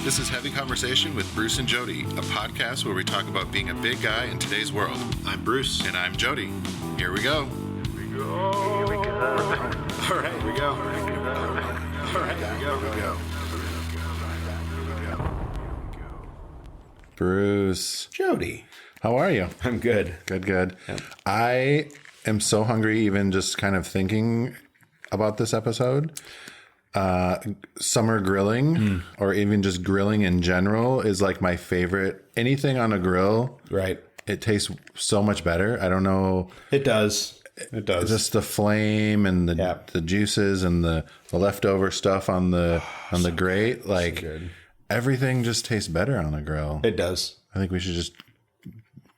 This is Heavy Conversation with Bruce and Jody, a podcast where we talk about being a big guy in today's world. I'm Bruce. And I'm Jody. Here we go. Here we go. All right, here we go. All right, here we go. Bruce. Jody. How are you? I'm good. Good. Yep. I am so hungry even just kind of thinking about this episode. Summer grilling or even just grilling in general is like my favorite. Anything on a grill, Right. it tastes so much better. I don't know. It does. It does. Just the flame and the juices and the leftover stuff on the grate. Like everything just tastes better on a grill. It does. I think we should just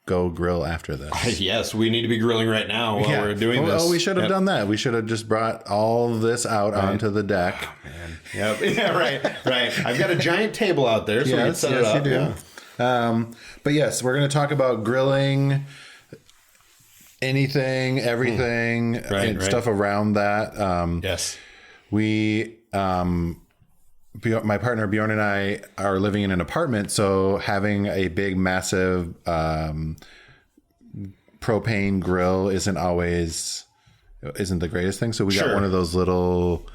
go grill after this. Yes, we need to be grilling right now while we're doing this. Oh, we should have done that. We should have just brought all this out onto the deck. Oh, man. Yep. Yeah, right. I've got a giant table out there, so we can set it up. You do. Yeah. But yes, we're going to talk about grilling, anything, everything, and stuff around that. Yes. My partner Bjorn and I are living in an apartment, so having a big, massive propane grill isn't the greatest thing. So we got one of those little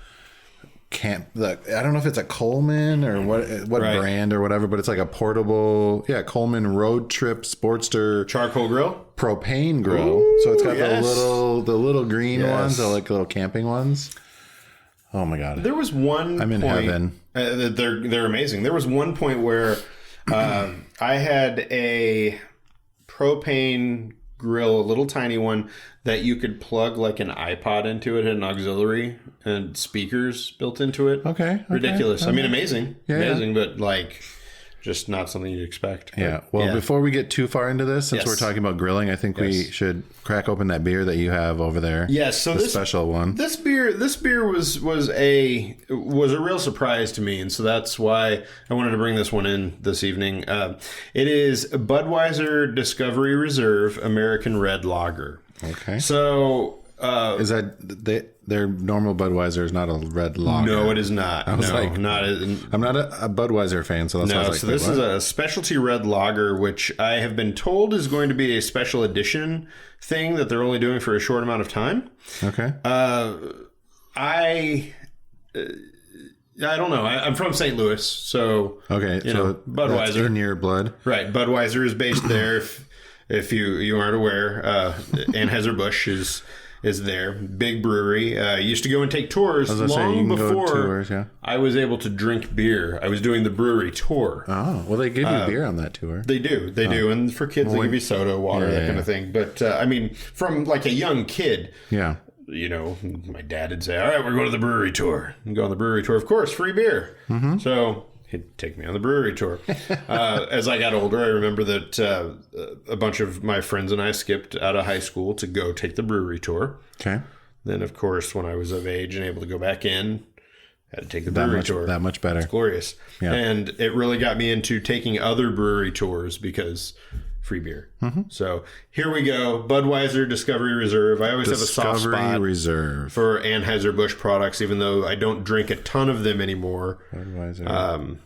I don't know if it's a Coleman or what brand or whatever, but it's like a portable, Coleman road trip Sportster Charcoal grill, propane grill. Ooh, so it's got the little green ones, the like little camping ones. Oh my God. There was one I'm in heaven. They're amazing. There was one point where I had a propane grill, a little tiny one that you could plug like an iPod into. It had an auxiliary and speakers built into it. Okay. Ridiculous. Okay. I mean, amazing. Yeah. Amazing, but like just not something you'd expect. Yeah. Well, before we get too far into this, since we're talking about grilling, I think we should crack open that beer that you have over there. Yes. So this special one. This beer was a real surprise to me, and so that's why I wanted to bring this one in this evening. It is Budweiser Discovery Reserve American Red Lager. Okay. So is that their normal Budweiser is not a red lager? No, it is not. I'm not a Budweiser fan, so that's why I was like, so this is a specialty red lager, which I have been told is going to be a special edition thing that they're only doing for a short amount of time. Okay. I don't know. I'm from St. Louis, so so Budweiser that's in your blood, right? Budweiser is based there. If you aren't aware, Anheuser-Busch is there. Big brewery. Used to go and take tours long before I was able to drink beer. I was doing the brewery tour. Oh, well, they give you beer on that tour. They do. They do. And for kids, they give you soda, water, that kind of thing. But, I mean, from like a young kid, you know, my dad would say, all right, we're going to the brewery tour. And go on the brewery tour. Of course, free beer. Mm-hmm. So he'd take me on the brewery tour. As I got older, I remember that a bunch of my friends and I skipped out of high school to go take the brewery tour. Okay. Then, of course, when I was of age and able to go back in, I had to take the brewery tour. That much better. It's glorious. Yeah. And it really got me into taking other brewery tours because free beer. Mm-hmm. So here we go. Budweiser Discovery Reserve. I always have a soft spot for Anheuser-Busch products, even though I don't drink a ton of them anymore. Budweiser.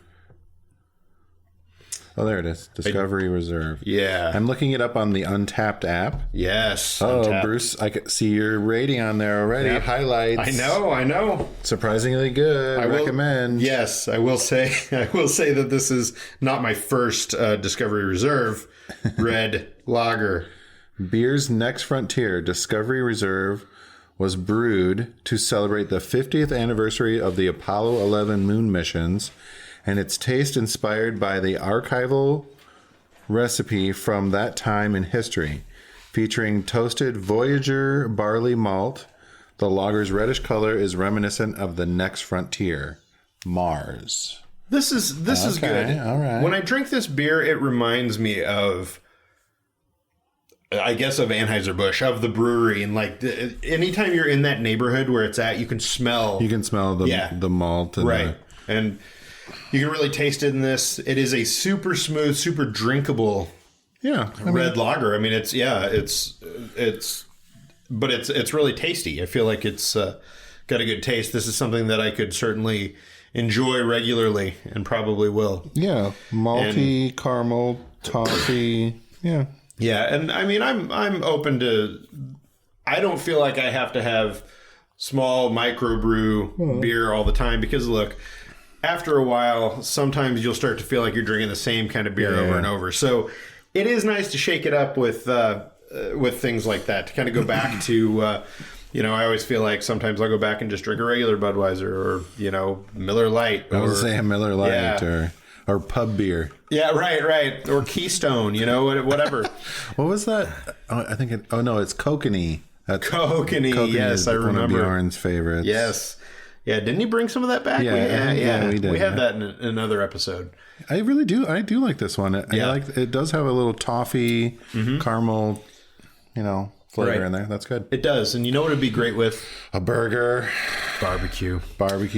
Oh, there it is. Discovery Reserve. Yeah. I'm looking it up on the Untapped app. Yes. Oh, Untapped. Bruce, I can see your rating on there already. Yep. Highlights. I know. Surprisingly good. I recommend. Yes, I will say that this is not my first Discovery Reserve red lager. Beer's next frontier, Discovery Reserve, was brewed to celebrate the 50th anniversary of the Apollo 11 moon missions, and its taste inspired by the archival recipe from that time in history. Featuring toasted Voyager barley malt, the lager's reddish color is reminiscent of the next frontier, Mars. This is good. All right. When I drink this beer, it reminds me of, I guess, of Anheuser-Busch, of the brewery. And like anytime you're in that neighborhood where it's at, you can smell the malt. And and you can really taste it in this. It is a super smooth, super drinkable red lager. I mean, it's really tasty. I feel like it's got a good taste. This is something that I could certainly enjoy regularly and probably will. Yeah, malty, caramel, toffee. Yeah. Yeah, and I mean, I'm open to. I don't feel like I have to have small microbrew beer all the time because look, after a while, sometimes you'll start to feel like you're drinking the same kind of beer over and over. So it is nice to shake it up with things like that to kind of go back to. I always feel like sometimes I'll go back and just drink a regular Budweiser or Miller Lite. I was saying Miller Lite or pub beer. Yeah, right. Or Keystone, whatever. What was that? Oh, I think it's Kokanee. Kokanee, yes, I remember. One of Bjorn's favorites. Yes. Yeah, didn't he bring some of that back? Yeah, we did. We had that in another episode. I really do. I do like this one. It does have a little toffee, caramel, flavor in there. That's good. It does. And you know what it'd be great with? A burger. Barbecue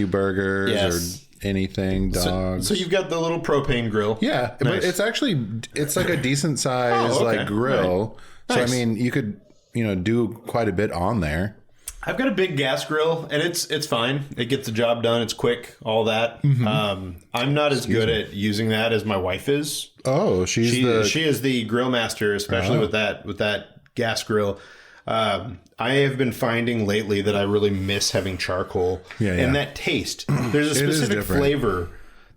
burgers or anything, dogs. So you've got the little propane grill. Yeah, nice. But it's like a decent size grill. Right. So, nice. I mean, you could, do quite a bit on there. I've got a big gas grill, and it's fine. It gets the job done. It's quick, all that. Mm-hmm. I'm not as good at using that as my wife is. Oh, she is the grill master, especially with that gas grill. I have been finding lately that I really miss having charcoal and that taste. There's a specific flavor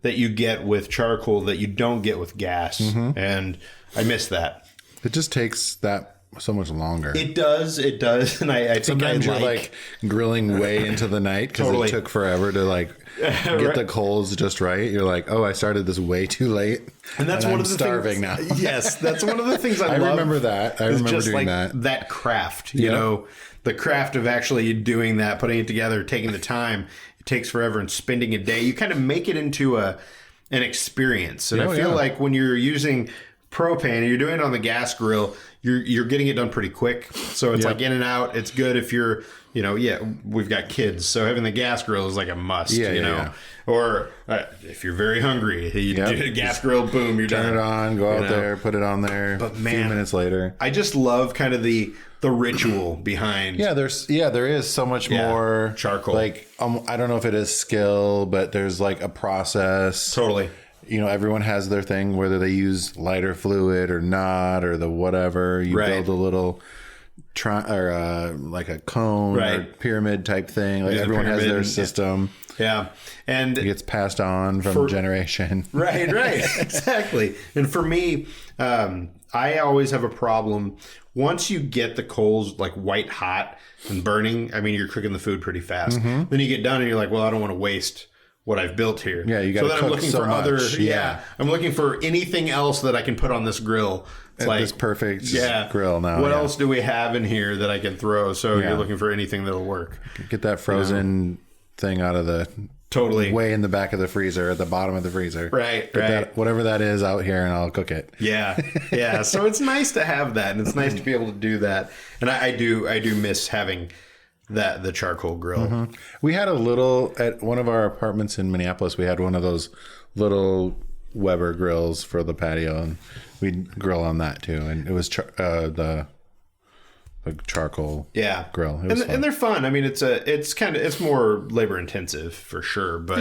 that you get with charcoal that you don't get with gas, and I miss that. It just takes that so much longer. It does, and I think sometimes you're like grilling way into the night because it took forever to get the coals just right. You're like, oh, I started this way too late, and that's one of the starving things, now. Yes, that's one of the things I love. Remember that. I remember doing that craft. The craft of actually doing that, putting it together, taking the time. It takes forever and spending a day. You kind of make it into an experience, and I feel like when you're using propane and you're doing it on the gas grill, you're getting it done pretty quick. So it's like in and out. It's good if you're, we've got kids, so having the gas grill is like a must, Or if you're very hungry, you do a gas grill, boom, you're done. Turn it on, go out there, put it on there. But man, a few minutes later, I just love kind of the ritual behind. Yeah, there is so much more charcoal. Like I don't know if it is skill, but there's like a process. Totally. Everyone has their thing, whether they use lighter fluid or not, or the whatever. You build a little like a cone or pyramid type thing. Like everyone has their system. Yeah. And it gets passed on from generation. Right. Exactly. And for me, I always have a problem. Once you get the coals like white hot and burning, I mean, you're cooking the food pretty fast. Mm-hmm. Then you get done and you're like, well, I don't want to waste what I've built here. Yeah, you got to cook I'm looking so for much. I'm looking for anything else that I can put on this grill. It's like this perfect grill now. What else do we have in here that I can throw? So you're looking for anything that'll work. Get that frozen thing out of the way in the back of the freezer, at the bottom of the freezer. Right. Whatever that is out here, and I'll cook it. Yeah. So it's nice to have that, and it's nice to be able to do that. And I do miss having the charcoal grill. Mm-hmm. We had at one of our apartments in Minneapolis. We had one of those little Weber grills for the patio, and we'd grill on that too. And it was the charcoal grill. It was fun. And they're fun. I mean, it's more labor intensive for sure, but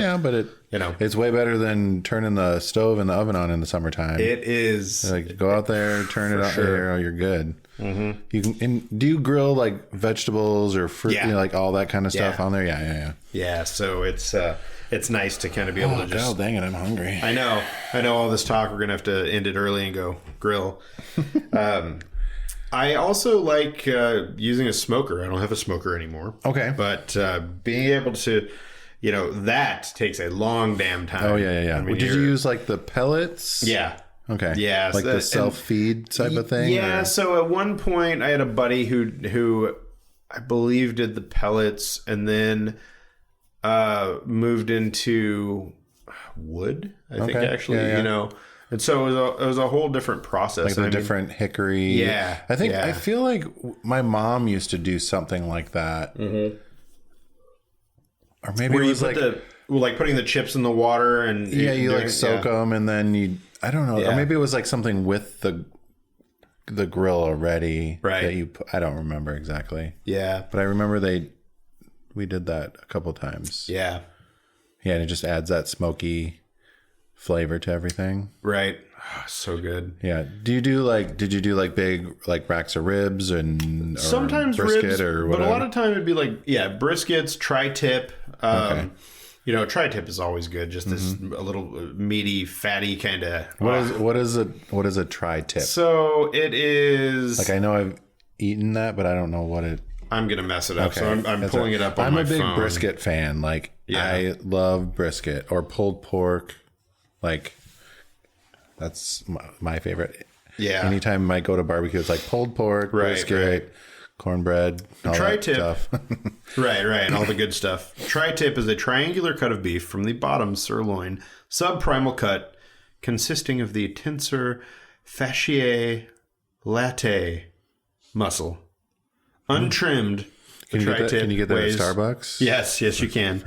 it's way better than turning the stove and the oven on in the summertime. It is. Like go out there, turn it on there, you're good. Mm-hmm. You can. And do you grill like vegetables or fruit? Like all that kind of stuff on there. Yeah. So it's nice to kind of be able to just. Oh dang it! I'm hungry. I know. All this talk. We're gonna have to end it early and go grill. I also like using a smoker. I don't have a smoker anymore. Okay, but being able to. That takes a long damn time. Oh yeah. I mean, did you use like the pellets? Yeah. Okay. Yeah. Like the self-feed type of thing? Yeah. Or? So at one point I had a buddy who I believe did the pellets and then moved into wood, I think actually, And so it was a whole different process. Like the different hickory. Yeah. I feel like my mom used to do something like that. Mm-hmm. Or maybe it was like putting the chips in the water and you soak them and then I don't know. Or maybe it was like something with the grill already. Right. I don't remember exactly. Yeah. But I remember we did that a couple times. Yeah. Yeah, and it just adds that smoky flavor to everything. Right. Oh, so good. Yeah. Did you do like big like racks of ribs and sometimes brisket ribs, or whatever? but a lot of time it'd be like, briskets, tri-tip. Okay. Tri-tip is always good. Just this a little meaty, fatty kind of. What is a tri-tip? So it is like, I know I've eaten that, but I don't know what it. I'm gonna mess it up, so I'm pulling it up on my phone. I'm a big brisket fan. Like, I love brisket or pulled pork. Like, that's my favorite. Yeah. Anytime I go to barbecue, it's like pulled pork, brisket, cornbread, all tri-tip that stuff. right, and all the good stuff. Tri-tip is a triangular cut of beef from the bottom sirloin, subprimal cut, consisting of the tensor fasciae latae muscle. Untrimmed. Can you get that at Starbucks? Yes, you can.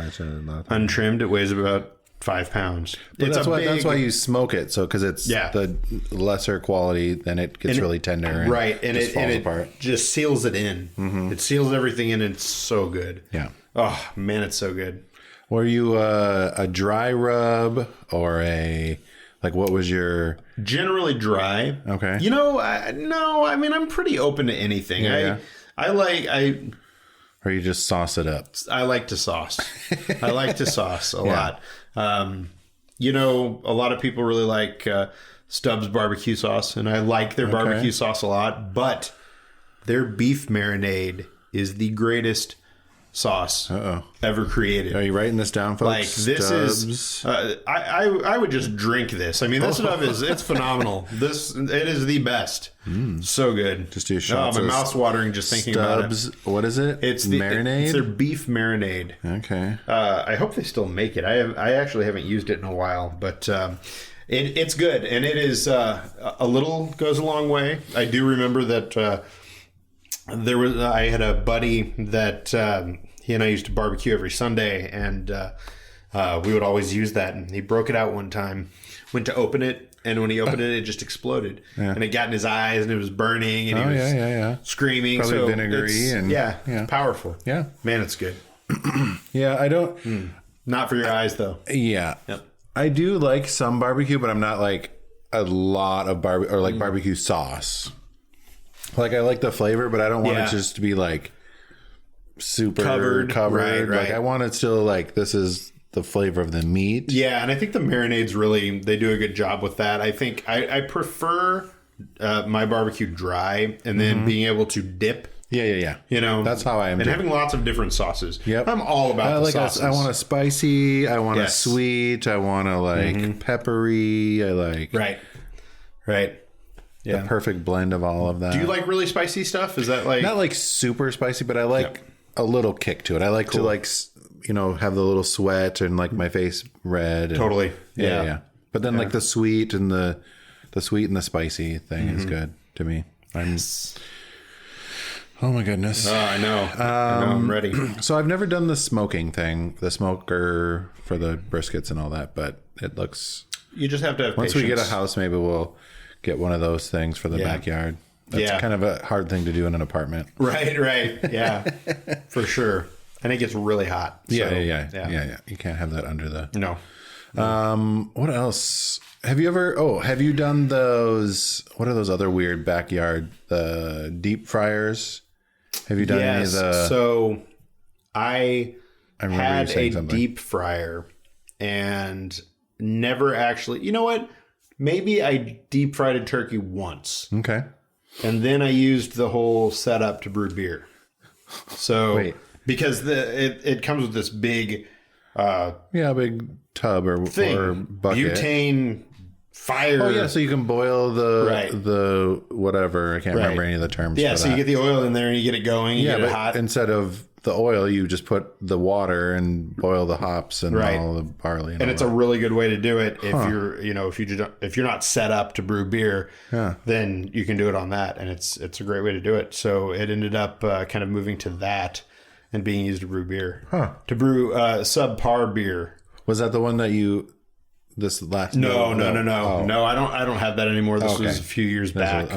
Untrimmed, it weighs about 5 pounds. That's why you smoke it. So because it's the lesser quality, then it gets really tender. And it just seals it in. Mm-hmm. It seals everything in. And it's so good. Yeah. Oh man, it's so good. Were you a dry rub or what was your... Generally dry. Okay. I'm pretty open to anything. Or you just sauce it up? I like to sauce. I like to sauce a lot. A lot of people really like Stubbs barbecue sauce, and I like their barbecue sauce a lot, but their beef marinade is the greatest sauce ever created. Are you writing this down, folks? Like, this is I would just drink this. I mean, this stuff it's phenomenal. It is the best. So good. Just do shots. My mouth's watering just thinking Stubbs, about it. What is it? It's marinade. It's their beef marinade. Okay. I hope they still make it. I actually haven't used it in a while, but it's good, and it is a little goes a long way. I do remember that I had a buddy that he and I used to barbecue every Sunday, and we would always use that. And he broke it out one time, went to open it, and when he opened it, it just exploded. Yeah. And it got in his eyes, and it was burning, and he was screaming. Probably vinegary. It's powerful. Yeah. Man, it's good. Yeah, I don't... Not for your eyes, though. Yeah. Yep. I do like some barbecue, but I'm not like a lot of barbecue sauce. Like, I like the flavor, but I don't want it just to be like super covered. Right. Like, I want it still like, this is the flavor of the meat. Yeah, and I think the marinades really, they do a good job with that. I think I prefer my barbecue dry, and then being able to dip. Yeah. That's how I am. And having lots of different sauces. Yep. I'm all about the sauces. I want a spicy. I want a sweet. I want a peppery. I like... Right. Yeah. The perfect blend of all of that. Do you like really spicy stuff? Is that like... Not like super spicy, but I like a little kick to it. I like to have the little sweat and like my face red. And, totally. Yeah. But then like the sweet and the spicy thing is good to me. Oh my goodness. Oh, I know. I'm ready. So I've never done the smoking thing, the smoker for the briskets and all that, but it looks... You just have to have Once patience. we get a house, maybe we'll get one of those things for the backyard. That's kind of a hard thing to do in an apartment. Right. Yeah, for sure. And it gets really hot. So, yeah. You can't have that under the... No. What else? Have you done those... What are those other weird backyard, the deep fryers? Have you done any of the... So I had a deep fryer and never actually... You know what? Maybe I deep fried a turkey once. Okay. And then I used the whole setup to brew beer. So because it comes with this big big tub or bucket. Butane fire. Oh yeah, so you can boil the whatever. I can't remember any of the terms. Yeah, so you get the oil in there and you get it going. You get it hot. Instead of the oil, you just put the water and boil the hops and all the barley. And it's a really good way to do it if you're not set up to brew beer. Then you can do it on that, and it's a great way to do it. So it ended up kind of moving to that and being used to brew beer. To brew subpar beer. Was that the one that you? This last No. No, I don't have that anymore. This was a few years back.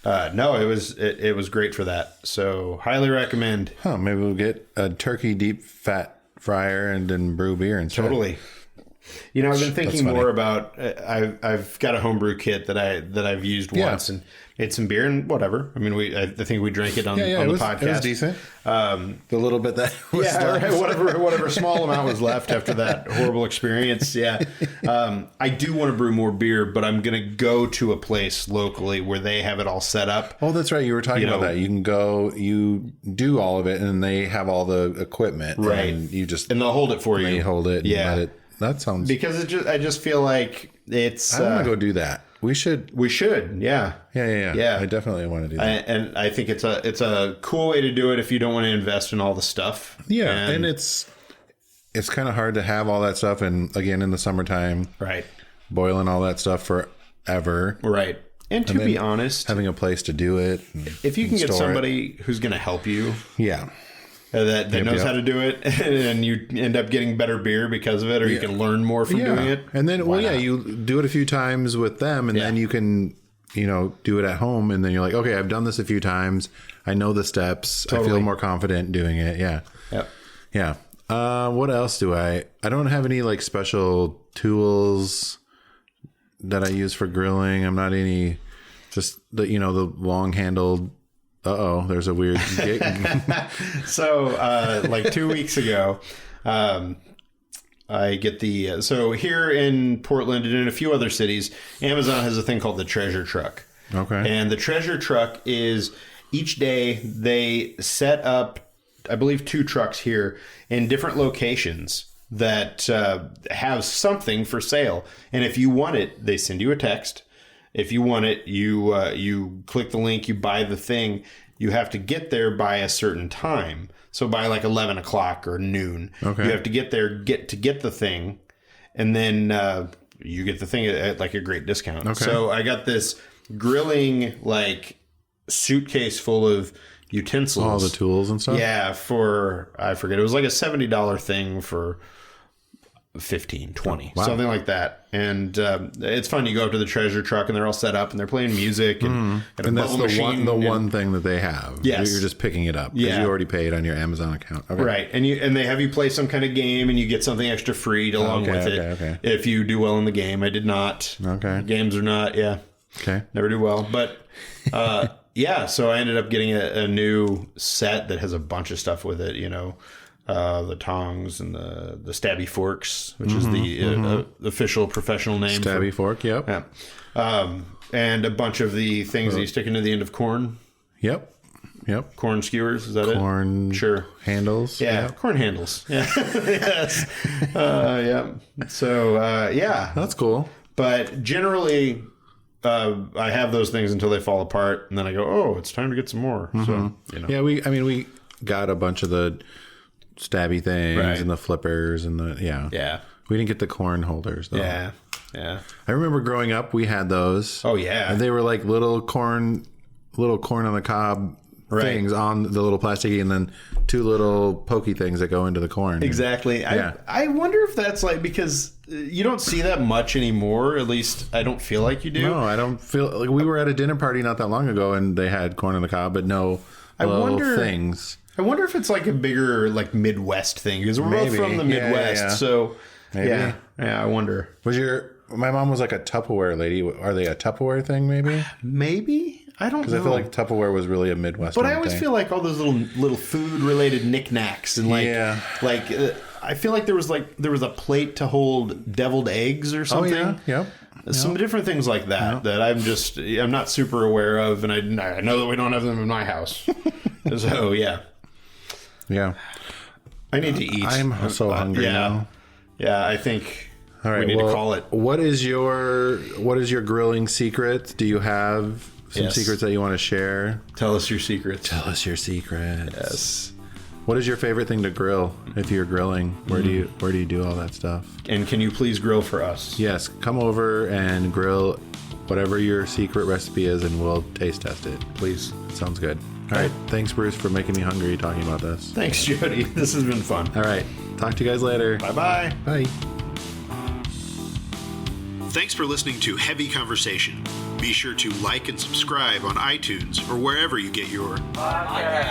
No, it was great for that. So highly recommend. Maybe we'll get a turkey deep fat fryer and then brew beer instead. Totally. You know, I've been thinking more about. I've got a homebrew kit that I've used once and made some beer and whatever. I mean, I think we drank it on the podcast. It was decent. The little bit that was whatever small amount was left after that horrible experience. Yeah, I do want to brew more beer, but I'm going to go to a place locally where they have it all set up. Oh, that's right. You were talking about that. You can go, you do all of it, and they have all the equipment, right? And and they'll hold it for you. They hold it. And let it. That sounds because I just feel like it's. I want to go do that. We should. Yeah. Yeah. I definitely want to do that. And I think it's a cool way to do it if you don't want to invest in all the stuff. Yeah, and it's kind of hard to have all that stuff, and again in the summertime, right? Boiling all that stuff forever, right? And to be honest, having a place to do it. If you can get somebody who's going to help you, that knows how to do it, and you end up getting better beer because of it, or you can learn more from doing it. And then, you do it a few times with them, and then you can, do it at home, and then you're like, okay, I've done this a few times. I know the steps. Totally. I feel more confident doing it. Yeah. Yep. Yeah. What else do I don't have any like special tools that I use for grilling. I'm not just the long handled. There's a weird gig. So, like 2 weeks ago, I get so here in Portland and in a few other cities, Amazon has a thing called the treasure truck. Okay. And the treasure truck is each day they set up, I believe, 2 trucks here in different locations that have something for sale. And if you want it, they send you a text. If you want it, you click the link, you buy the thing. You have to get there by a certain time. So by like 11 o'clock or noon, you have to get there, get the thing, and then you get the thing at like a great discount. Okay. So I got this grilling like suitcase full of utensils. All the tools and stuff? Yeah, I forget. It was like a $70 thing for 15, 20, something like that. And it's fun. You go up to the treasure truck and they're all set up and they're playing music and that's the one thing that they have. Yes. You're just picking it up because you already paid on your Amazon account. Okay. Right. And they have you play some kind of game and you get something extra free along with it. Okay. If you do well in the game. I did not. Okay. Games are not. Yeah. Okay. Never do well. But so I ended up getting a new set that has a bunch of stuff with it, the tongs and the stabby forks, which is the official professional name. Stabby fork, yep. Yeah. And a bunch of the things that you stick into the end of corn. Yep. Corn skewers, is that corn handles. Yeah, yep. Corn handles. Yeah. Yes. Yeah. So, That's cool. But generally, I have those things until they fall apart, and then I go, oh, it's time to get some more. So, Yeah, we got a bunch of the stabby things and the flippers and Yeah. We didn't get the corn holders though. Yeah. I remember growing up, we had those. Oh yeah. And they were like little corn on the cob things on the little plastic, and then 2 little pokey things that go into the corn. Exactly. I wonder if that's like, because you don't see that much anymore. At least I don't feel like you do. No, I don't feel like we were at a dinner party not that long ago and they had corn on the cob, but no things. I wonder if it's like a bigger like Midwest thing, because we're both from the Midwest. Yeah. So maybe. Yeah, I wonder. My mom was like a Tupperware lady. Are they a Tupperware thing? Maybe. I don't know. Because I feel like Tupperware was really a Midwest thing. But I always feel like all those little food related knickknacks and I feel like there was a plate to hold deviled eggs or something. Oh yeah. Yep. Some different things like that that I'm not super aware of, and I know that we don't have them in my house. So yeah. Yeah. I need to eat. I'm so hungry now. Yeah, I think all right, we need to call it. What is your grilling secret? Do you have some secrets that you want to share? Tell us your secrets. Yes. What is your favorite thing to grill if you're grilling? Where do you do all that stuff? And can you please grill for us? Yes, come over and grill whatever your secret recipe is, and we'll taste test it. Please. Sounds good. All right. Thanks, Bruce, for making me hungry talking about this. Thanks, Jody. This has been fun. All right. Talk to you guys later. Bye-bye. Bye. Thanks for listening to Heavy Conversation. Be sure to like and subscribe on iTunes or wherever you get your podcast.